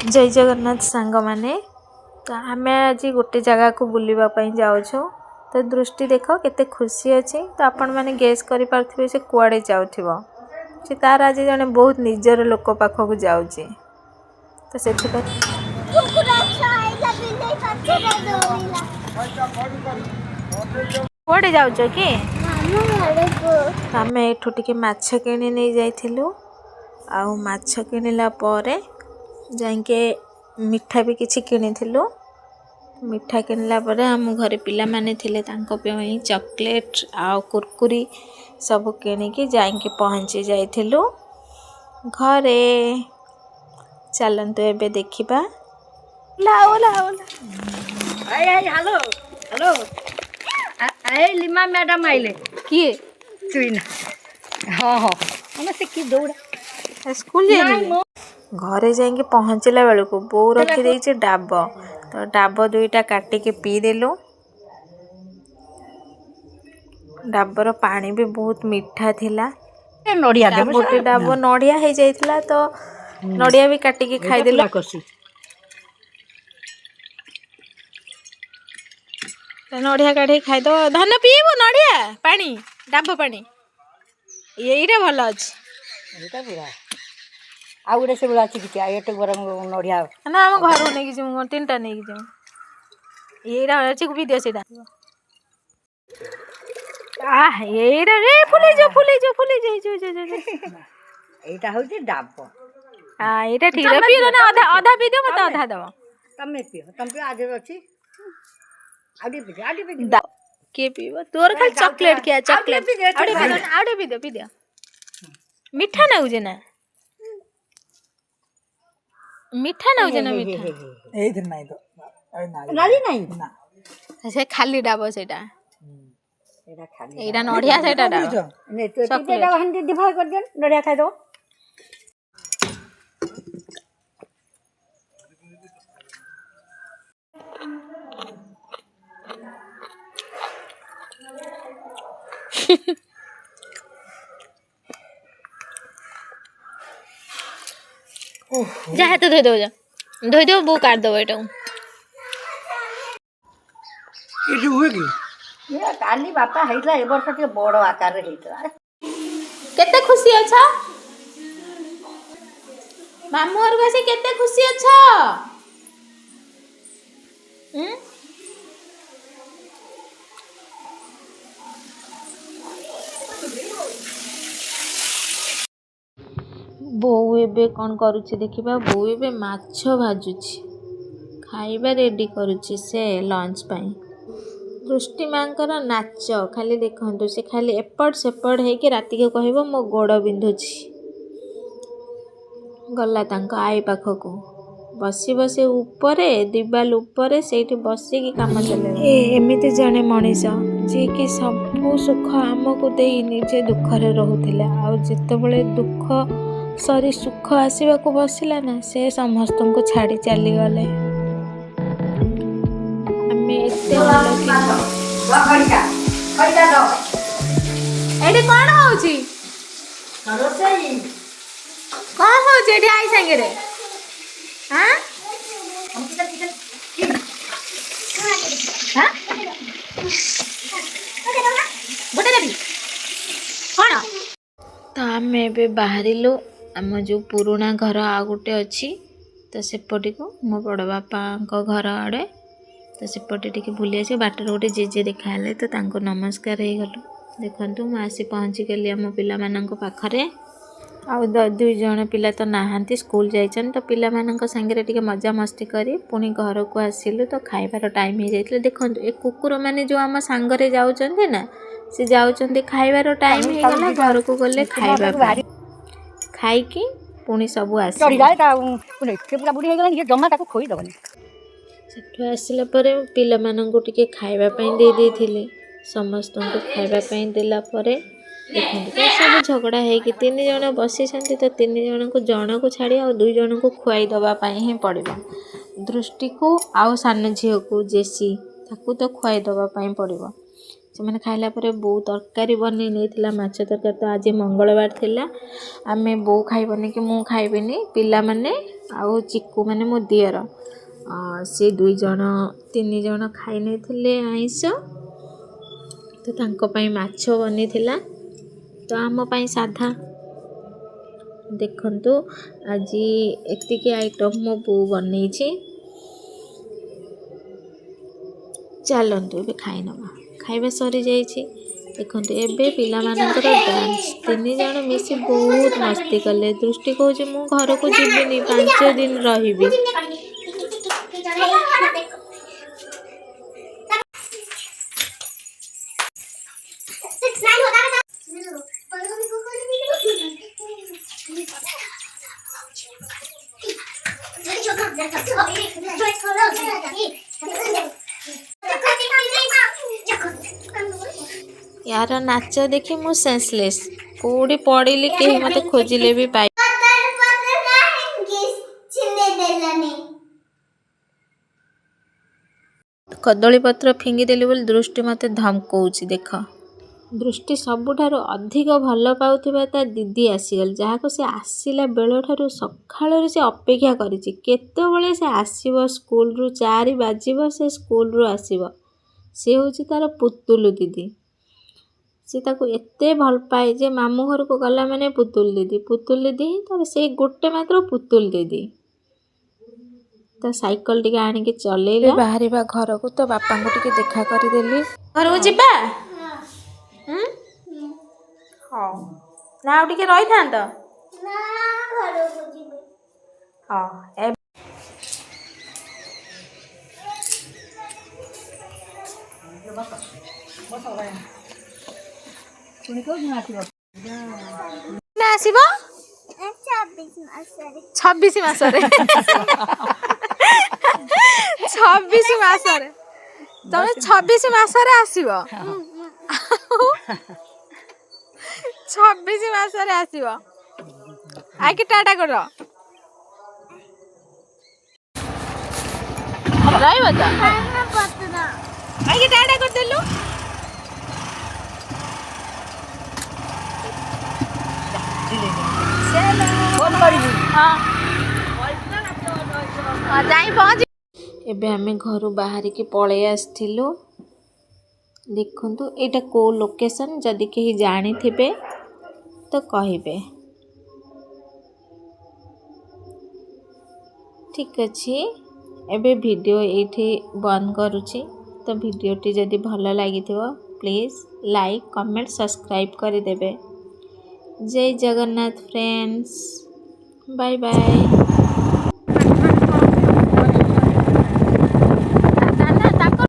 जय जगन्नाथ सांग माने तो आम आज गोटे जगह को बुलवाई जाऊँ तो दृष्टि देख केते खुशी अच्छी तो आपण मैंने गेस कर पारे से कुआड़े जाऊँ से तार आज जड़े बहुत निजर लोक पाखक जाऊँगी तो से कुआड़े जाऊँ कि आम एठू टिके माछ किणी नहीं जाइथिलु आउ माछ किणिला परे जाके मिठा भी किछि किणिथिलु मिठा किणिला परे हम घरे पिला माने थिले तांको पे चॉकलेट आ कुरकुरी सब किणिकी जाके पहुँची जाइथिलु घरे चलंतु एबे देखिबा लाओ लाओ हेलो हेलो लिमा मैडम आइले किए चुईना हाँ हाँ मैं से की दौड़ा स्कूल जाइए घरे जाइए पहुँचला बेलू बो रखी देछि डाब तो डाब दुईटा काटिके पीदेलु डाबर पानी भी बहुत मीठा थिला नड़िया गोटे डाब नड़िया हो जाइथिला तो नड़िया भी काटिके खाइदेलु नड़िया काढ़ी खाइद धन पीबू नड़िया पानी डाब पानी यहीटा भल अच्छे पूरा आ गोटे से अच्छी कि एटे गरम नड़िया ना आम घर को नहीं जीव 3टा नहीं जीव यहीटा अच्छी भी दियो से यहीटा रे फुले जो एटा होची डाब एटा ठीक है पी ना आधा आधा पी दियो मत आधा दो तमे पियो आज अछि आडी पी के पीबो तोर खाली चॉकलेट किया चॉकलेट आड़े पी दे मीठा ना उजे ना मीठा ना उजे ना मीठा ए दिन नहीं तो नाली नहीं ना से खाली डाबो सेटा एटा खाली एटा नड़िया सेटा डाबो ने तो टीटा हंदी डिवाइड कर दे नड़िया खाइ दो जा हाथ धोई दो बो काट दो एटा ये हुए कि ये काली बापा हैला ए वर्ष के बड़ आकार रे हैला केते खुशी अच्छा मामू और से केते खुशी अच्छा बोऊ एबे कौन करुछि देखिबा बोऊ एबे माछ भाजुछि खाइबा रेडी करुछि से लंच पाई दृष्टि मांकर नाच खाली देखंतु से खाली एपट सेपट है कि राति के कहबो मो गोड़ बिंधुछि गला तांको आई पाखको बसी बसी ऊपरे दिवाल ऊपरे सेठी बसी की काम चले एमिति जने मनीष जे कि सब सुख आमको देई निजे दुख रे रहुथिला आ जेतेबेले दुख सरी सुख आसवा को बसला ना से समस्त को छाड़ी चली गले कौन होची एठी आई संगे रे हां हां गोटे देबी कौन तो आम ए बाहरिलु आम जो पुराणा घर आ गोटे अच्छी तो सेपटी को मो बड़ बापा घर आड़े तो सेपटे टिके बुली आसी बाटर गोटे जेजे देखाले तो तांको नमस्कार हो गलु देखंतु मु आसी पहुँची गली आम पिला मानक पाखरे आउ 2 जण पिला तो नाहांती स्कूल जाइछन तो पिला मानक संगे टिके मजा मस्ती करी पुणी घर को आसिलु तो खाइबार टाइम हो जाइतले देखंतु ए कुकुर माने जो आम संगरे जाउचंती ना से जाउचंती खाइबार टाइम हो गला घर को गले खाइबा खाइकी पुणी सब सेठु आसला परे पिला मानंको टिके खाइबा पई दे देथिले समस्त को खाइबा पई देला परे देखंतु सब झगड़ा है कि 3 जण बसी छंती तो 3 जण को जण को छाड़ी आ 2 जण को खुआई दबा पई ही पड़िबो दृष्टि को आउ सान झियो को जेसी ताकू तो खुआई दबा पई पड़िबो ସେମାନେ ଖାଇଲା ପରେ ବୋଉ ତରକାରୀ ବନେଇ ନେଇଥିଲା ମାଛ ତରକାରୀ। ତ ଆଜି ମଙ୍ଗଳବାର ଥିଲା, ଆମେ ବୋଉ ଖାଇବନି କି ମୁଁ ଖାଇବିନି, ପିଲାମାନେ ଆଉ ଚିକୁ ମାନେ ମୋ ଦିଅର ସେ 2 ଜଣ 3 ଜଣ ଖାଇ ନେଇଥିଲେ ଆଇଁଷ। ତ ତାଙ୍କ ପାଇଁ ମାଛ ବନିଥିଲା, ତ ଆମ ପାଇଁ ସାଧା। ଦେଖନ୍ତୁ ଆଜି ଏତିକି ଆଇଟମ୍ ମୋ ବୋଉ ବନେଇଛି। ଚାଲନ୍ତୁ ଏବେ ଖାଇନେବା, ଖାଇବା ସରିଯାଇଛି। ଦେଖନ୍ତୁ ଏବେ ପିଲାମାନଙ୍କର ଡ୍ୟାନ୍ସ, 3 ଜଣ ମିଶି ବହୁତ ମସ୍ତି କଲେ। ଦୃଷ୍ଟି କହୁଛି ମୁଁ ଘରକୁ ଯିବିନି, 5 ଦିନ ରହିବି। यार नाच देखी मु सेंसलेस, कोड़ी पड़िली केही मते खोजिले भी पाई। कदली पत्र फिंगिदेली बोली दृष्टि मते धमकौची। देख दृष्टि सबुठारु अधिक भल पाउथिबा ता दीदी आसीगल, जहाको से आसिला बेलठारु सखाळु से अपेक्षा करिछि केतेबेले से आसीबो स्कूल रु। 4 बाजिबो से स्कूल रु आसीबो। से होछि तार पुतुलु दीदी। से ताको एते भल पाए जे मामू घर को गला माने पुतुल दीदी तार से गोटे मात्र पुतुल दीदी। तो साइकल टिके आनी के चलेला बाहरिबा घर को। तो बापा को टिके देखा करी देली। घर को जिबा हां ना आ टिके रहि थांत ना घर को जिबे हां ए ना आसीबो 26 मासरे 26 मासरे तमे 26 मासरे आसीबो 26 मासरे आसीबो। आके टाटा कर रहइबो त आके टाटा कर देलु। एबे आमे घर बाहर की पळे आस्थिलु। देखंतु एटा को लोकेशन, जदि केही जानि थिबे तो कहिबे। ठीक अछि, एबे वीडियो एठी बंद करूची। तो वीडियोटी जदि भल लागिथिबो प्लीज लाइक कमेंट सब्सक्राइब करि देबे। जय जगन्नाथ फ्रेंड्स, बाय बाय।